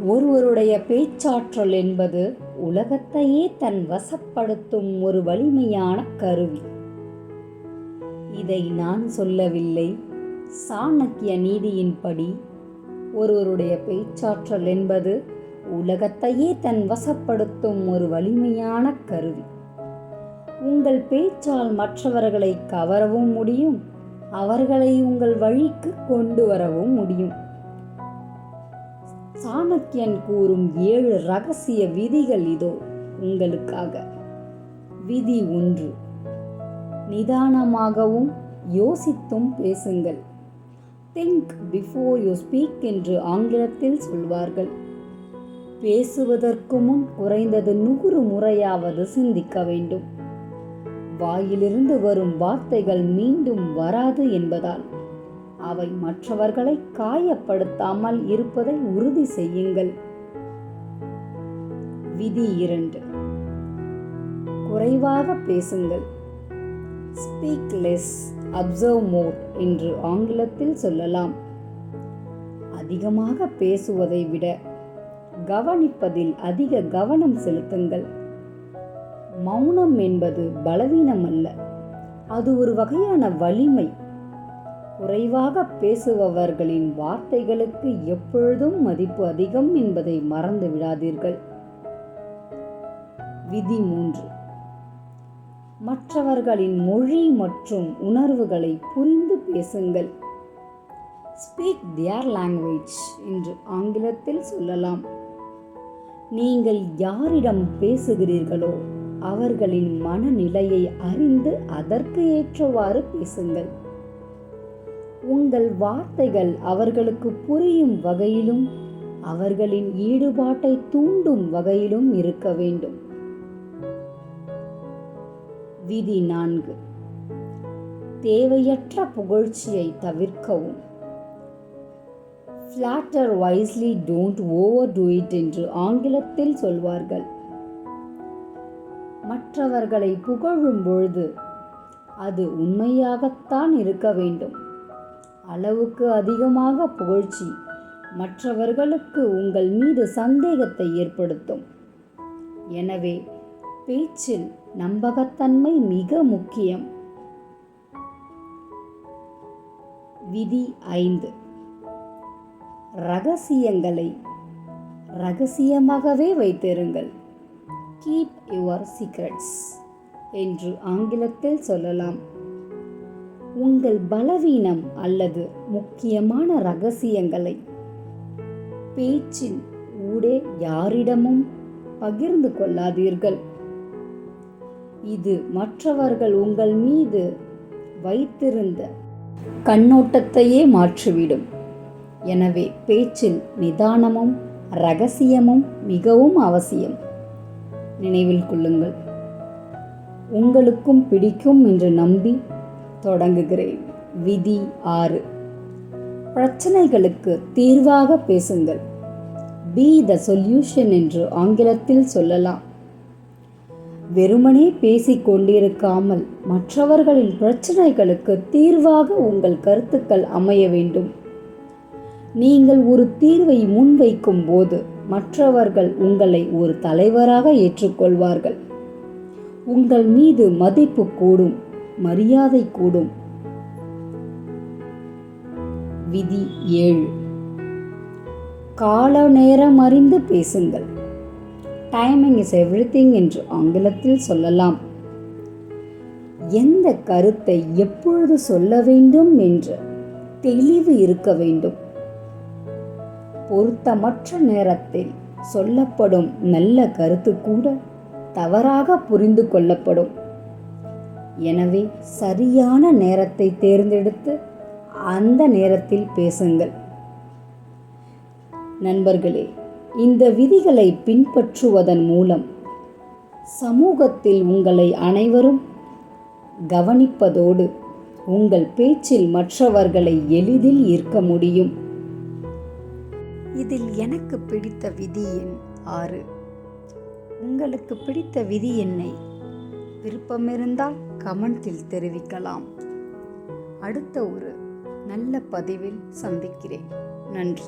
ஒருவருடைய பேச்சாற்றல் என்பது உலகத்தையே தன் வசப்படுத்தும் ஒரு வலிமையான கருவி. இதை நான் சொல்லவில்லை. சாணக்கிய நீதியின்படி ஒருவருடைய பேச்சாற்றல் என்பது உலகத்தையே தன் வசப்படுத்தும் ஒரு வலிமையான கருவி. உங்கள் பேச்சால் மற்றவர்களை கவரவும் முடியும், அவர்களை உங்கள் வழிக்கு கொண்டு வரவும் முடியும். சாணக்கியன் கூறும் 7 ரகசிய விதிகள் இதோ உங்களுக்காக. விதி 1: நிதானமாகவும் யோசித்தும் பேசுங்கள். திங்க் பிஃபோர் யூ ஸ்பீக் என்று ஆங்கிலத்தில் சொல்வார்கள். பேசுவதற்கு முன் குறைந்தது 100 முறையாவது சிந்திக்க வேண்டும். வாயிலிருந்து வரும் வார்த்தைகள் மீண்டும் வராது என்பதால் அவை மற்றவர்களை காயப்படுத்தாமல் இருப்பதை உறுதி செய்யுங்கள். விதி 2: குறைவாக பேசுங்கள். ஸ்பீக் லெஸ், அப்சர்வ் மோர் என்று ஆங்கிலத்தில் சொல்லலாம். அதிகமாக பேசுவதை விட கவனிப்பதில் அதிக கவனம் செலுத்துங்கள். மௌனம் என்பது பலவீனம் அல்ல, அது ஒரு வகையான வலிமை. குறைவாக பேசுபவர்களின் வார்த்தைகளுக்கு எப்பொழுதும் மதிப்பு அதிகம் என்பதை மறந்து விடாதீர்கள். விதி 3: மற்றவர்களின் மொழி மற்றும் உணர்வுகளை புரிந்து பேசுங்கள். ஸ்பீக் தியர் லாங்குவேஜ் என்று ஆங்கிலத்தில் சொல்லலாம். நீங்கள் யாரிடம் பேசுகிறீர்களோ அவர்களின் மனநிலையை அறிந்து அதற்கு ஏற்றவாறு பேசுங்கள். உங்கள் வார்த்தைகள் அவர்களுக்கு புரியும் வகையிலும் அவர்களின் ஈடுபாட்டை தூண்டும் வகையிலும் இருக்க வேண்டும். விதி 4: தேவையற்ற புகழ்ச்சியை தவிர்க்கவும். Flatter wisely, don't overdo it என்று ஆங்கிலத்தில் சொல்வார்கள். மற்றவர்களை புகழும் பொழுது அது உண்மையாகத்தான் இருக்க வேண்டும். அளவுக்கு அதிகமாக புகழ்ச்சி மற்றவர்களுக்கு உங்கள் மீது சந்தேகத்தை ஏற்படுத்தும். எனவே பேச்சில் நம்பகத்தன்மை மிக முக்கியம். விதி 5: ரகசியங்களை ரகசியமாகவே வைத்திருங்கள். கீப் யுவர் சீக்ரெட்ஸ் என்று ஆங்கிலத்தில் சொல்லலாம். உங்கள் பலவீனம் அல்லது முக்கியமான ரகசியங்களை பேச்சின் ஊடே யாரிடமும் பகிர்ந்து கொள்ளாதீர்கள். இது மற்றவர்கள் உங்கள் மீது வைத்திருந்த கண்ணோட்டத்தையே மாற்றிவிடும். எனவே பேச்சில் நிதானமும் இரகசியமும் மிகவும் அவசியம். நினைவில் கொள்ளுங்கள். உங்களுக்கும் பிடிக்கும் என்று நம்பி தொடங்குகிறேன். விதி 6: பிரச்சனைகளுக்கு தீர்வாக பேசுங்கள். பி த சொல்யூஷன் என்று ஆங்கிலத்தில் சொல்லலாம். வெறுமனே பேசிக் கொண்டிருக்காமல் மற்றவர்களின் பிரச்சனைகளுக்கு தீர்வாக உங்கள் கருத்துக்கள் அமைய வேண்டும். நீங்கள் ஒரு தீர்வை முன்வைக்கும் போது மற்றவர்கள் உங்களை ஒரு தலைவராக ஏற்றுக்கொள்வார்கள். உங்கள் மீது மதிப்பு கூடும், மரியாதை கூடும். விதி 7: கால நேரம் அறிந்து பேசுங்கள். டைமிங் இஸ் எவ்ரிதிங் என்று ஆங்கிலத்தில் சொல்லலாம். எந்த கருத்தை எப்பொழுது சொல்ல வேண்டும் என்ற தெளிவு இருக்க வேண்டும். பொருத்தமற்ற நேரத்தில் சொல்லப்படும் நல்ல கருத்து கூட தவறாக புரிந்து கொள்ளப்படும். எனவே சரியான நேரத்தை தேர்ந்தெடுத்து அந்த நேரத்தில் பேசுங்கள். நண்பர்களே, இந்த விதிகளை பின்பற்றுவதன் மூலம் சமூகத்தில் உங்களை அனைவரும் கவனிப்பதோடு உங்கள் பேச்சில் மற்றவர்களை எளிதில் ஈர்க்க முடியும். இதில் எனக்கு பிடித்த விதி எண் 6. உங்களுக்கு பிடித்த விதி எண்ணை விருப்பமிருந்தால் கமெண்டில் தெரிவிக்கலாம். அடுத்த ஒரு நல்ல பதிவில் சந்திக்கிறேன். நன்றி.